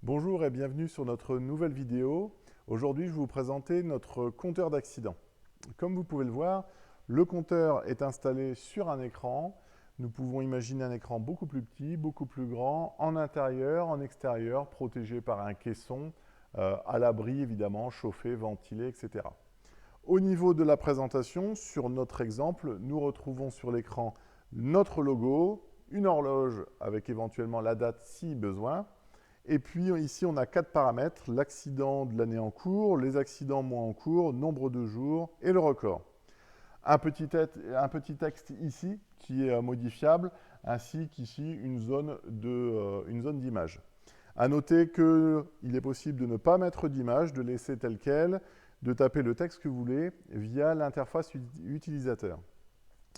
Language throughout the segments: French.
Bonjour et bienvenue sur notre nouvelle vidéo. Aujourd'hui, je vais vous présenter notre compteur d'accidents. Comme vous pouvez le voir, le compteur est installé sur un écran. Nous pouvons imaginer un écran beaucoup plus petit, beaucoup plus grand, en intérieur, en extérieur, protégé par un caisson, à l'abri évidemment, chauffé, ventilé, etc. Au niveau de la présentation, sur notre exemple, nous retrouvons sur l'écran notre logo, une horloge avec éventuellement la date si besoin. Et puis ici, on a 4 paramètres, l'accident de l'année en cours, les accidents mois en cours, nombre de jours et le record. Un petit texte ici qui est modifiable, ainsi qu'ici une zone d'image. À noter qu'il est possible de ne pas mettre d'image, de laisser tel quel, de taper le texte que vous voulez via l'interface utilisateur.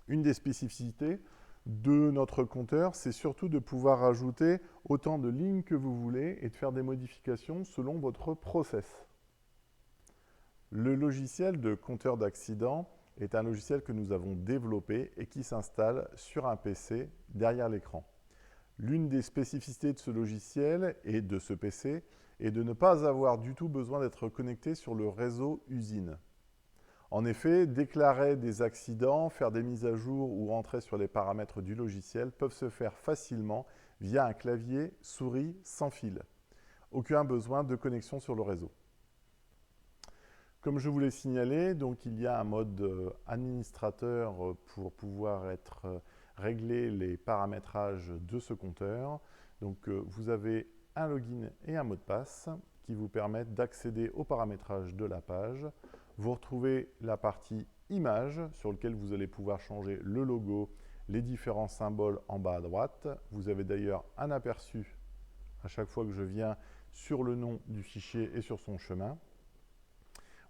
Une des spécificités de notre compteur, c'est surtout de pouvoir ajouter autant de lignes que vous voulez et de faire des modifications selon votre process. Le logiciel de compteur d'accident est un logiciel que nous avons développé et qui s'installe sur un PC derrière l'écran. L'une des spécificités de ce logiciel et de ce PC est de ne pas avoir du tout besoin d'être connecté sur le réseau usine. En effet, déclarer des accidents, faire des mises à jour ou rentrer sur les paramètres du logiciel peuvent se faire facilement via un clavier souris sans fil. Aucun besoin de connexion sur le réseau. Comme je vous l'ai signalé, donc il y a un mode administrateur pour pouvoir régler les paramétrages de ce compteur. Donc vous avez un login et un mot de passe qui vous permettent d'accéder au paramétrage de la page. Vous retrouvez la partie image sur laquelle vous allez pouvoir changer le logo, les différents symboles en bas à droite. Vous avez d'ailleurs un aperçu à chaque fois que je viens sur le nom du fichier et sur son chemin.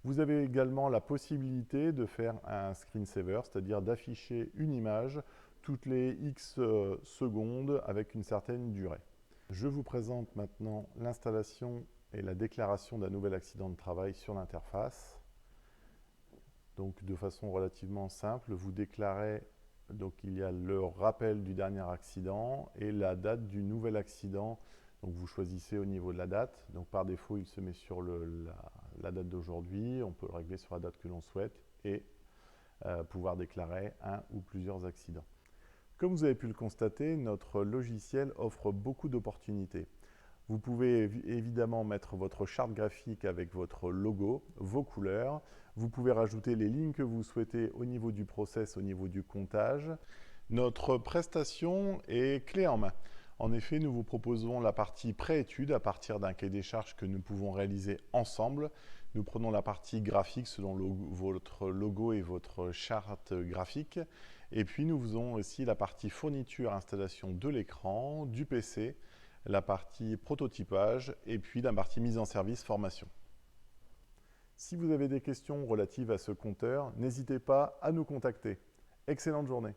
Vous avez également la possibilité de faire un screensaver, c'est-à-dire d'afficher une image toutes les X secondes avec une certaine durée. Je vous présente maintenant l'installation et la déclaration d'un nouvel accident de travail sur l'interface. Donc de façon relativement simple, vous déclarez, donc il y a le rappel du dernier accident et la date du nouvel accident. Donc vous choisissez au niveau de la date. Donc par défaut, il se met sur la date d'aujourd'hui. On peut le régler sur la date que l'on souhaite et pouvoir déclarer un ou plusieurs accidents. Comme vous avez pu le constater, notre logiciel offre beaucoup d'opportunités. Vous pouvez évidemment mettre votre charte graphique avec votre logo, vos couleurs. Vous pouvez rajouter les lignes que vous souhaitez au niveau du process, au niveau du comptage. Notre prestation est clé en main. En effet, nous vous proposons la partie pré-étude à partir d'un cahier des charges que nous pouvons réaliser ensemble. Nous prenons la partie graphique selon votre logo et votre charte graphique. Et puis nous faisons aussi la partie fourniture, installation de l'écran, du PC, la partie prototypage et puis la partie mise en service, formation. Si vous avez des questions relatives à ce compteur, n'hésitez pas à nous contacter. Excellente journée.